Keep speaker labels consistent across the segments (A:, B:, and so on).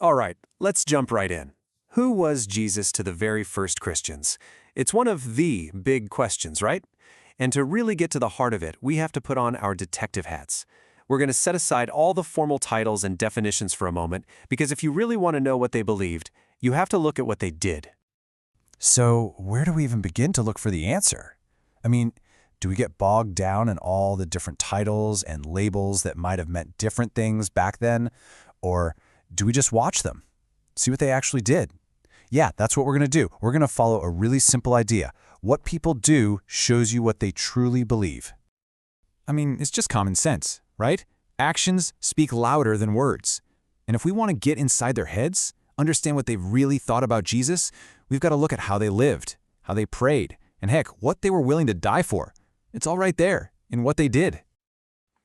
A: All right, let's jump right in. Who was Jesus to the very first Christians? It's one of the big questions, right? And to really get to the heart of it, we have to put on our detective hats. We're going to set aside all the formal titles and definitions for a moment, because if you really want to know what they believed, you have to look at what they did.
B: So where do we even begin to look for the answer? I mean, do we get bogged down in all the different titles and labels that might have meant different things back then? Or do we just watch them, see what they actually did? Yeah, that's what we're going to do. We're going to follow a really simple idea. What people do shows you what they truly believe.
C: I mean, it's just common sense, right? Actions speak louder than words. And if we want to get inside their heads, understand what they really thought about Jesus, we've got to look at how they lived, how they prayed, and heck, what they were willing to die for. It's all right there in what they did.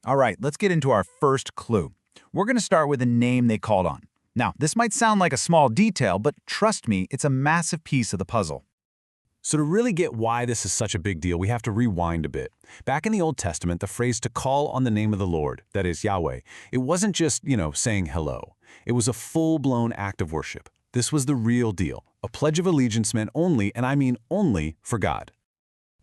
D: All right, let's get into our first clue. We're going to start with a name they called on. Now, this might sound like a small detail, but trust me, it's a massive piece of the puzzle.
C: So to really get why this is such a big deal, we have to rewind a bit. Back in the Old Testament, the phrase to call on the name of the Lord, that is Yahweh, it wasn't just, saying hello. It was a full-blown act of worship. This was the real deal, a pledge of allegiance meant only, and I mean only, for God.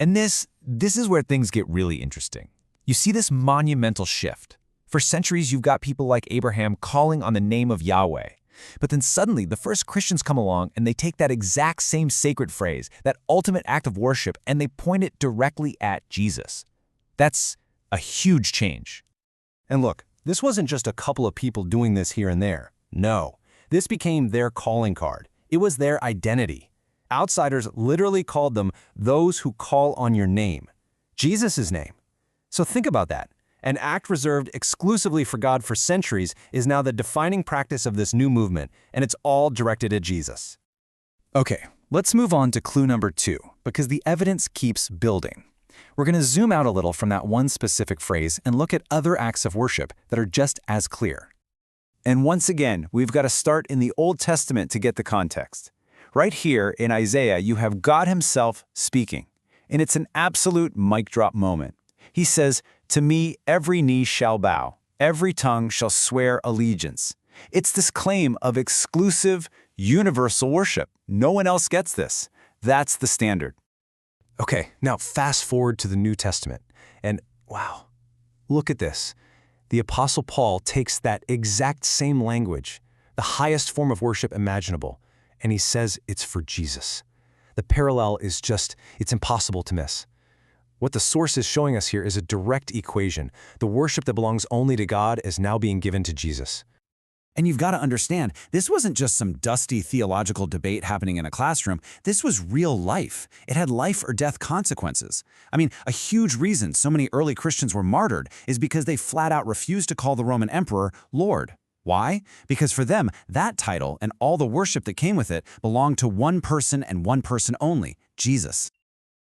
E: And this is where things get really interesting. You see this monumental shift. For centuries, you've got people like Abraham calling on the name of Yahweh. But then suddenly, the first Christians come along and they take that exact same sacred phrase, that ultimate act of worship, and they point it directly at Jesus. That's a huge change.
B: And look, this wasn't just a couple of people doing this here and there. No, this became their calling card. It was their identity. Outsiders literally called them those who call on your name, Jesus' name. So think about that. An act reserved exclusively for God for centuries is now the defining practice of this new movement, and it's all directed at Jesus.
E: Okay, let's move on to clue number 2, because the evidence keeps building. We're going to zoom out a little from that one specific phrase and look at other acts of worship that are just as clear.
D: And once again, we've got to start in the Old Testament to get the context. Right here in Isaiah, you have God himself speaking, and it's an absolute mic drop moment. He says, "To me, every knee shall bow, every tongue shall swear allegiance." It's this claim of exclusive, universal worship. No one else gets this. That's the standard.
B: Okay, now fast forward to the New Testament, and wow, look at this. The Apostle Paul takes that exact same language, the highest form of worship imaginable, and he says it's for Jesus. The parallel is it's impossible to miss. What the source is showing us here is a direct equation. The worship that belongs only to God is now being given to Jesus.
F: And you've got to understand, this wasn't just some dusty theological debate happening in a classroom. This was real life. It had life or death consequences. I mean, a huge reason so many early Christians were martyred is because they flat out refused to call the Roman emperor Lord. Why? Because for them, that title and all the worship that came with it belonged to one person and one person only, Jesus.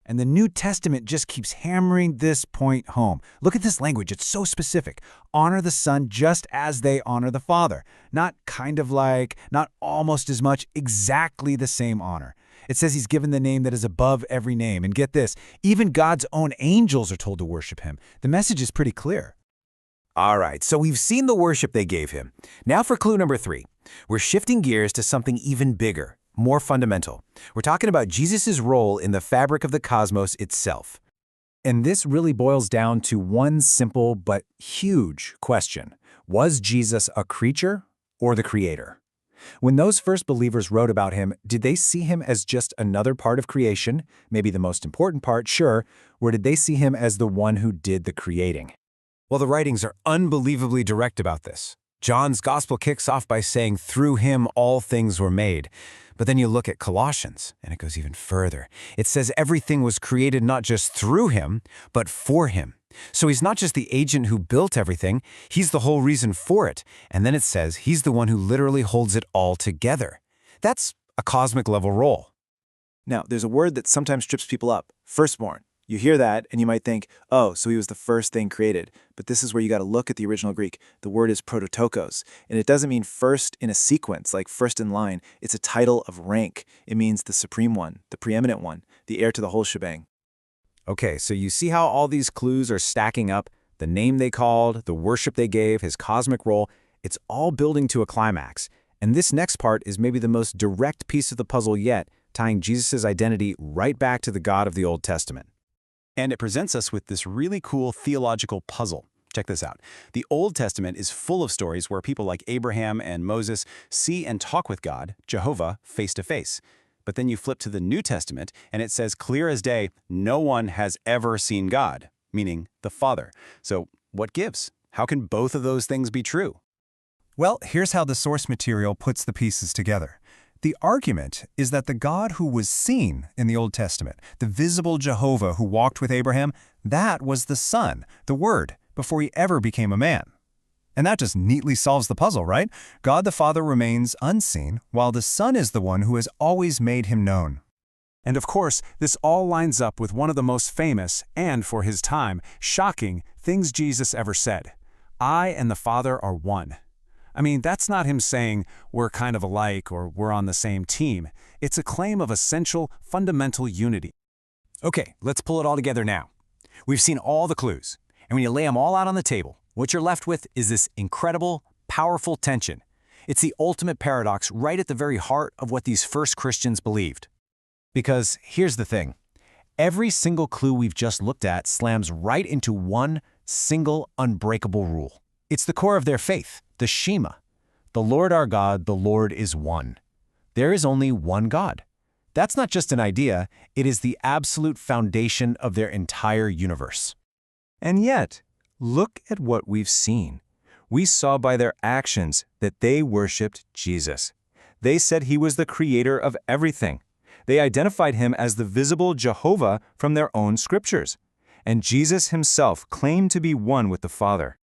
G: And the New Testament just keeps hammering this point home. Look at this language. It's so specific. Honor the Son just as they honor the Father. Not kind of like, not almost as much, exactly the same honor. It says he's given the name that is above every name. And get this, even God's own angels are told to worship him. The message is pretty clear.
E: All right, so we've seen the worship they gave him. Now for clue number 3. We're shifting gears to something even bigger, more fundamental. We're talking about Jesus' role in the fabric of the cosmos itself. And this really boils down to one simple but huge question. Was Jesus a creature or the creator? When those first believers wrote about him, did they see him as just another part of creation, maybe the most important part, sure, or did they see him as the one who did the creating?
B: Well, the writings are unbelievably direct about this. John's gospel kicks off by saying, "Through him all things were made." But then you look at Colossians, and it goes even further. It says everything was created not just through him, but for him. So he's not just the agent who built everything, he's the whole reason for it. And then it says he's the one who literally holds it all together. That's a cosmic level role.
H: Now, there's a word that sometimes trips people up, firstborn. You hear that, and you might think, oh, so he was the first thing created. But this is where you got to look at the original Greek. The word is prototokos, and it doesn't mean first in a sequence, like first in line. It's a title of rank. It means the supreme one, the preeminent one, the heir to the whole shebang.
E: Okay, so you see how all these clues are stacking up? The name they called, the worship they gave, his cosmic role, it's all building to a climax.
D: And this next part is maybe the most direct piece of the puzzle yet, tying Jesus' identity right back to the God of the Old Testament.
B: And it presents us with this really cool theological puzzle. Check this out. The Old Testament is full of stories where people like Abraham and Moses see and talk with God, Jehovah, face to face. But then you flip to the New Testament, and it says clear as day, no one has ever seen God, meaning the Father. So what gives? How can both of those things be true?
I: Well, here's how the source material puts the pieces together. The argument is that the God who was seen in the Old Testament, the visible Jehovah who walked with Abraham, that was the Son, the Word, before he ever became a man. And that just neatly solves the puzzle, right? God the Father remains unseen, while the Son is the one who has always made him known.
C: And of course, this all lines up with one of the most famous, and for his time, shocking things Jesus ever said. I and the Father are one. I mean, that's not him saying we're kind of alike or we're on the same team. It's a claim of essential, fundamental unity.
B: Okay, let's pull it all together now. We've seen all the clues, and when you lay them all out on the table, what you're left with is this incredible, powerful tension. It's the ultimate paradox right at the very heart of what these first Christians believed.
D: Because here's the thing. Every single clue we've just looked at slams right into one single unbreakable rule. It's the core of their faith, the Shema. The Lord our God, the Lord is one. There is only one God. That's not just an idea, it is the absolute foundation of their entire universe. And yet, look at what we've seen. We saw by their actions that they worshipped Jesus. They said he was the creator of everything. They identified him as the visible Jehovah from their own scriptures. And Jesus himself claimed to be one with the Father.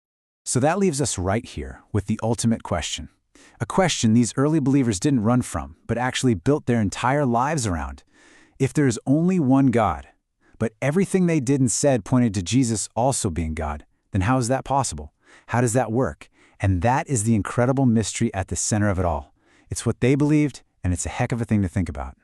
G: So that leaves us right here with the ultimate question. A question these early believers didn't run from, but actually built their entire lives around. If there is only one God, but everything they did and said pointed to Jesus also being God, then how is that possible? How does that work? And that is the incredible mystery at the center of it all. It's what they believed, and it's a heck of a thing to think about.